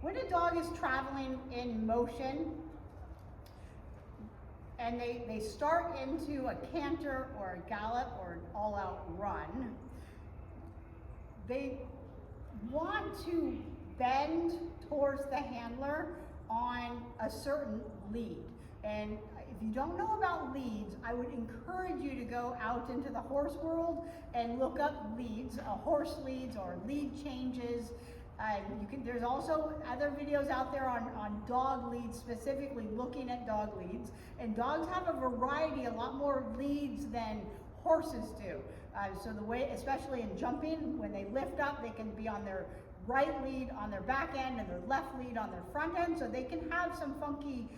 When a dog is traveling in motion and they start into a canter or a gallop or an all-out run, they want to bend towards the handler on a certain lead. And if you don't know about leads, I would encourage you to go out into the horse world and look up leads, horse leads or lead changes. There's also other videos out there on dog leads, specifically looking at dog leads. And dogs have a variety, a lot more leads than horses do. So the way, especially in jumping, when they lift up, they can be on their right lead on their back end and their left lead on their front end, so they can have some funky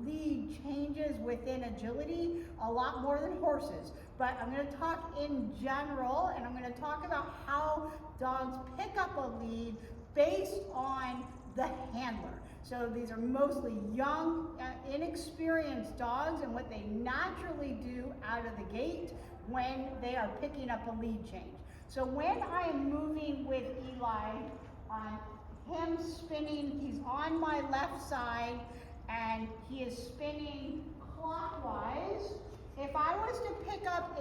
lead changes within agility, a lot more than horses. But I'm going to talk in general, and I'm going to talk about how dogs pick up a lead based on the handler. So these are mostly young, inexperienced dogs, and what they naturally do out of the gate when they are picking up a lead change. So when I am moving with Eli, him spinning, he's on my left side and he is spinning clockwise. If I was to pick up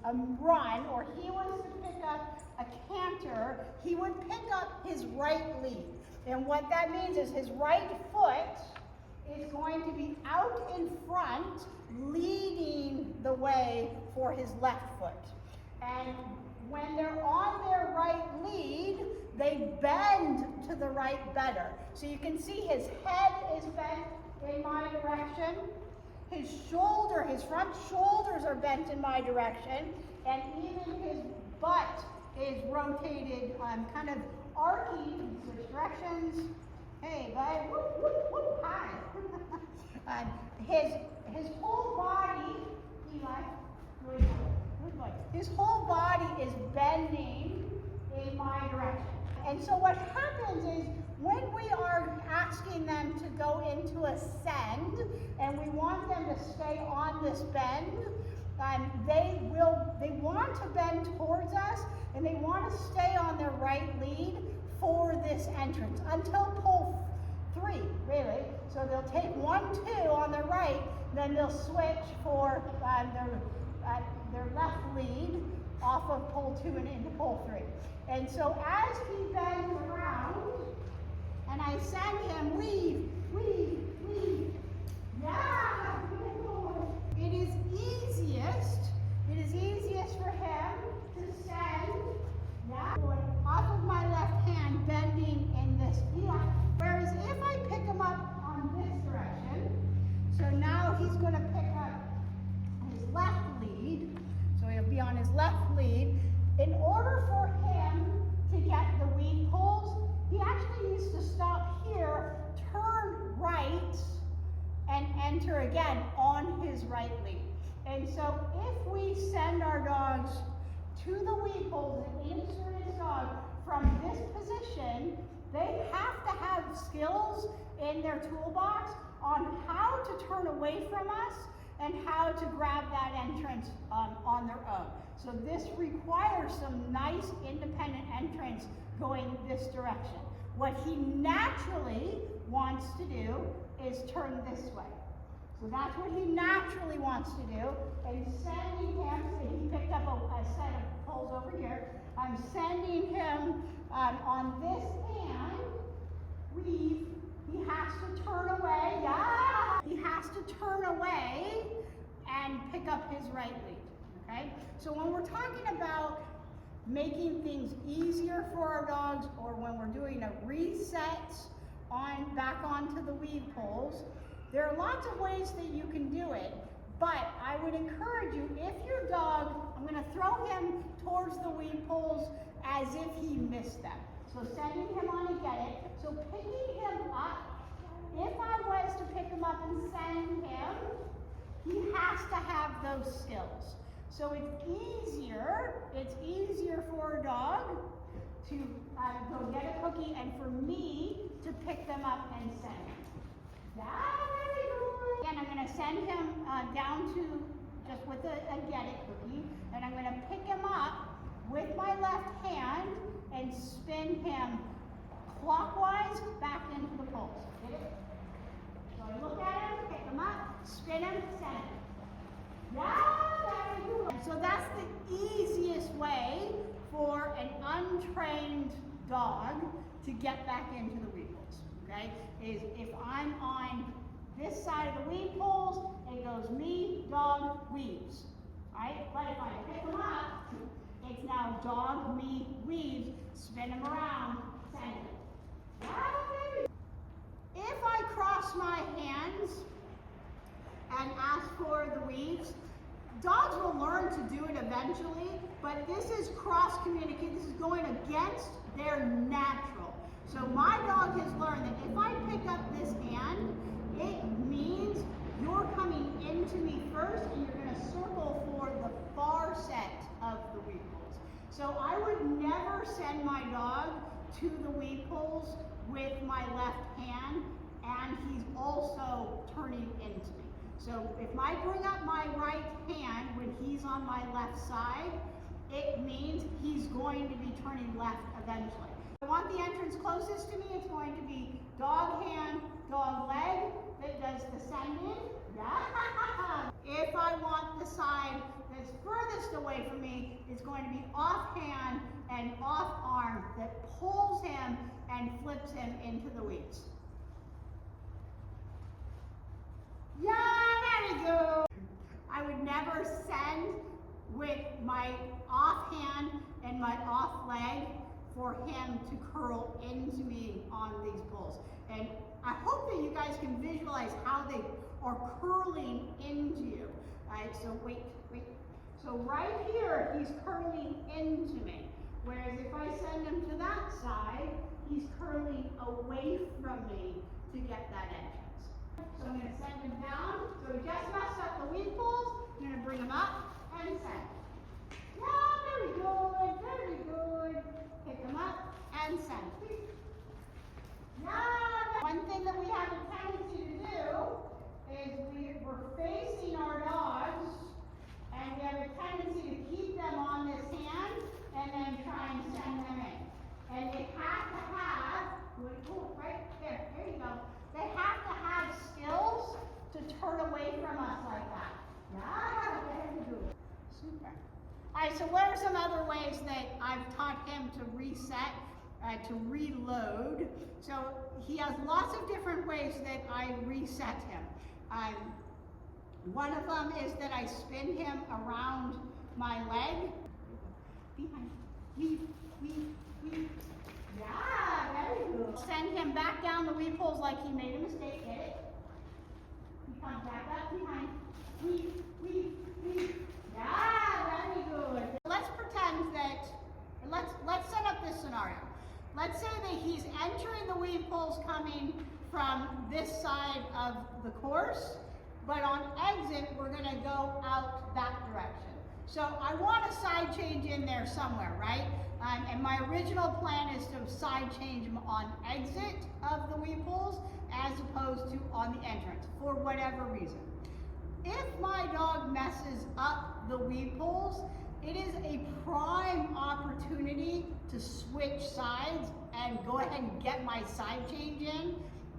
a run, or he was to pick up a canter, he would pick up his right lead. And what that means is his right foot is going to be out in front, leading the way for his left foot. And when they're on their right lead, they bend to the right better. So you can see his head is bent in my direction. His front shoulders are bent in my direction. And even his butt is rotated, kind of arcing, switch directions. Hey, bud, whoop, whoop, whoop, hi. His whole body, Eli, good boy. His whole body is bending in my direction. And so what happens is when we are asking them to go into a send and we want them to stay on this bend, they want to bend towards us and they want to stay on their right lead for this entrance until pull 3, really. So they'll take 1, 2 on their right, then they'll switch for their left lead off of pull 2 and into pull 3. And so as he bends around, and I send him, weave, weave, weave. Yeah, it is easiest for him to send, yeah, off of my left hand, bending in this Eli. Whereas if I pick him up on this direction, so now he's going to pick up his left lead, so he'll be on his left lead. In order for him to get the weave poles, he actually needs to stop here, turn right, and enter again on his right lead. And so if we send our dogs to the weave poles, an inexperienced dog, from this position, they have to have skills in their toolbox on how to turn away from us and how to grab that entrance on their own. So this requires some nice independent entrance going this direction. What he naturally wants to do is turn this way. So that's what he naturally wants to do. And sending him, so he picked up a set of poles over here. I'm sending him on this hand, weave. He has to turn away. Yeah! He has to turn away and pick up his right lead. Okay? So when we're talking about making things easier for our dogs, or when we're doing a reset back onto the weave poles, there are lots of ways that you can do it. But I would encourage you, if your dog, I'm going to throw him towards the weave poles as if he missed them. So sending him on to get it. So picking him up, if I was to pick him up and send him, he has to have those skills. So it's easier for a dog to go get a cookie and for me to pick them up and send him. Very good. Again, I'm going to send him down to just with a get it cookie, and I'm going to pick him up with my left hand and spin him clockwise spin him, send him. Yeah, very good. So that's the easiest way for an untrained dog to get back into the weavepoles, okay? Is if I'm on this side of the weavepoles, it goes me, dog, weaves, right? But if I pick them up, it's now dog, me, weaves, spin them around, send it. If I cross my hands and ask for the weaves, dogs will learn to do it eventually, but this is cross communication. This is going against their natural. So my dog has learned that if I pick up this hand, it means you're coming into me first and you're going to circle for the far set of the weavepoles. So I would never send my dog to the weavepoles with my left hand, and he's also turning into me. So if I bring up my right hand when he's on my left side, it means he's going to be turning left eventually. If I want the entrance closest to me, it's going to be dog hand, dog leg that does the sending. If I want the side that's furthest away from me, it's going to be off hand and off arm that pulls him and flips him into the weaves. Yeah, very good. I would never send with my off hand and my off leg for him to curl into me on these poles. And I hope that you guys can visualize how they are curling into you. All right, so wait. So right here, he's curling into me. Whereas if I send him to that side, he's curling away from me to get that entrance. So I'm going to send him down. So we just messed up the weavepoles. I'm going to bring him up and send. Yeah, very good, very good. Pick him up and send. Yeah. One thing that we have a tendency to do is we're facing our dogs, and we have a tendency to keep them on this hand and then try and send them in. And they have to have, right there you go. They have to have skills to turn away from us like that. Yeah, very good. Super. All right, so what are some other ways that I've taught him to reset, to reload? So he has lots of different ways that I reset him. One of them is that I spin him around my leg. Behind. Weave. Yeah, very good. Send him back down the weavepoles like he made a mistake. Get it? He comes back up behind. Weave. Yeah, very good. Let's pretend that, let's set up this scenario. Let's say that he's entering the weavepoles coming from this side of the course, but on exit, we're going to go out that direction. So I want a side change in there somewhere, right? And my original plan is to side change him on exit of the weavepoles as opposed to on the entrance, for whatever reason. If my dog messes up the weavepoles, it is a prime opportunity to switch sides and go ahead and get my side change in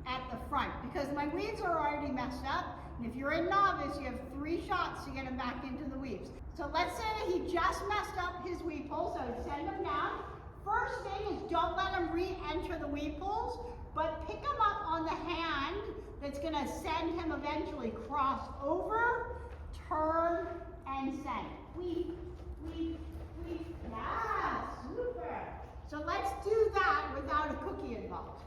at the front, because my weaves are already messed up. And if you're a novice, you have 3 shots to get him back into the weaves. So let's say that he just messed up his weavepole, so send him down. First thing is don't let him re-enter the weavepoles, but pick him up on the hand that's going to send him eventually cross over, turn, and send. Weave. Yeah, super. So let's do that without a cookie involved.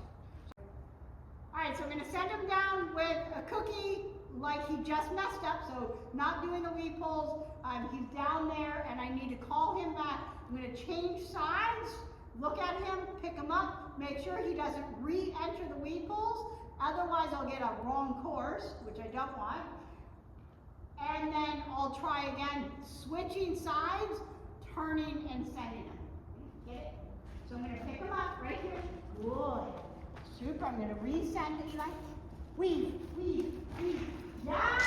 All right, so I'm going to send him down with a cookie like he just messed up, so not doing the weavepoles. He's down there, and I need to call him back. I'm going to change sides, look at him, pick him up, make sure he doesn't re-enter the weavepoles. Otherwise, I'll get a wrong course, which I don't want. And then I'll try again, switching sides, turning and sending him. Get it? So I'm going to pick him up right here. Good. Super. I'm going to resend it. Like weave. Yeah,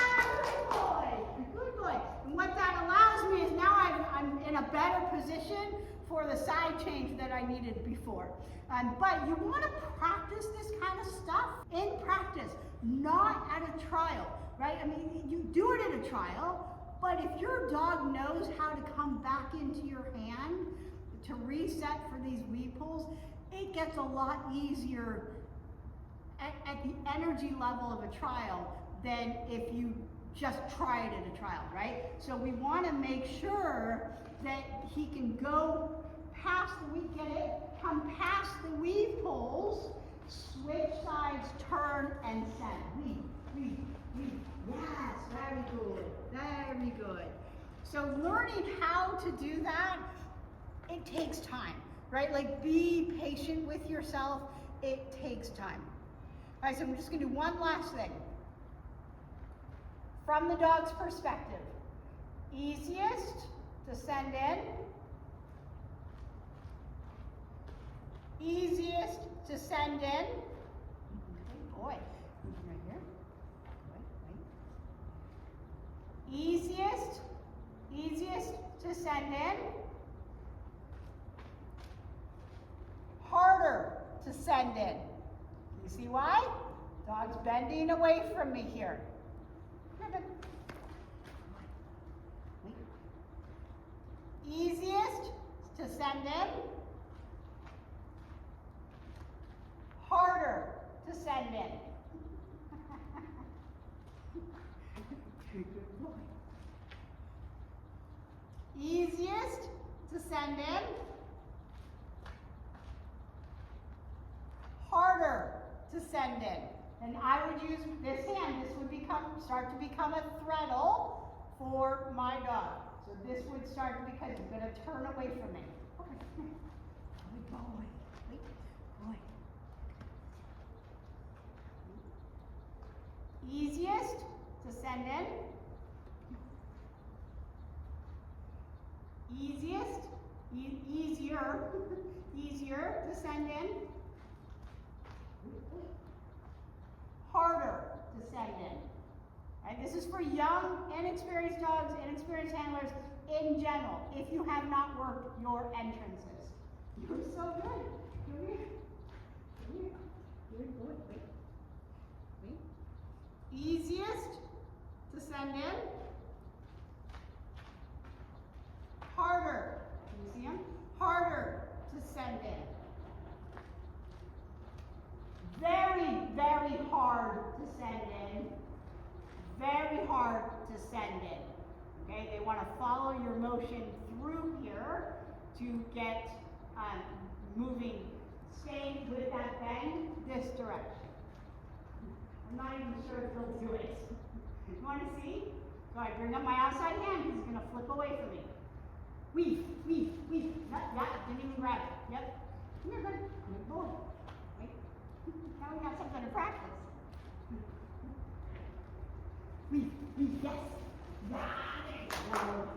good boy. And what that allows me is now I'm in a better position for the side change that I needed before. But you want to practice this kind of stuff in practice, not at a trial. right? I mean, you do it in a trial, but if your dog knows how to come back into your hand to reset for these weavepoles, it gets a lot easier at the energy level of a trial than if you just try it in a trial, right? So we want to make sure that he can go past the come past the weavepoles, switch sides, turn, and send. Weave. Yes, very good, very good. So learning how to do that, it takes time, right? Like, be patient with yourself. It takes time. All right, so I'm just going to do one last thing. From the dog's perspective, easiest to send in, easiest to send in. Good boy. Right here. Wait. Easiest to send in. Harder to send in. You see why? Dog's bending away from me here. Easiest to send in. Harder to send in. Good boy. Easiest to send in. Harder to send in. And I would use this hand. This would start to become a threadle for my dog. So this would start to become, he's going to turn away from me. Okay, come here. Good boy. Wait, boy. Easiest to send in. Easier to send in. Harder to send in. Right? This is for young, inexperienced dogs, inexperienced handlers in general, if you have not worked your entrances. You're so good. Come here. Come here. Good boy. Wait. Easiest to send in. Harder. Can you see him? Harder to send in. Very, very hard to send in. Very hard to send in. Okay, they want to follow your motion through here to get moving, staying with that bend this direction. I'm not even sure if they'll do it. You want to see? Go ahead, bring up my outside hand because he's going to flip away from me. Weave. Yeah, didn't even grab it. Yep. Come here, buddy. Good boy. Wait. Now we have something to practice. Weave, yes. Yeah, there you go.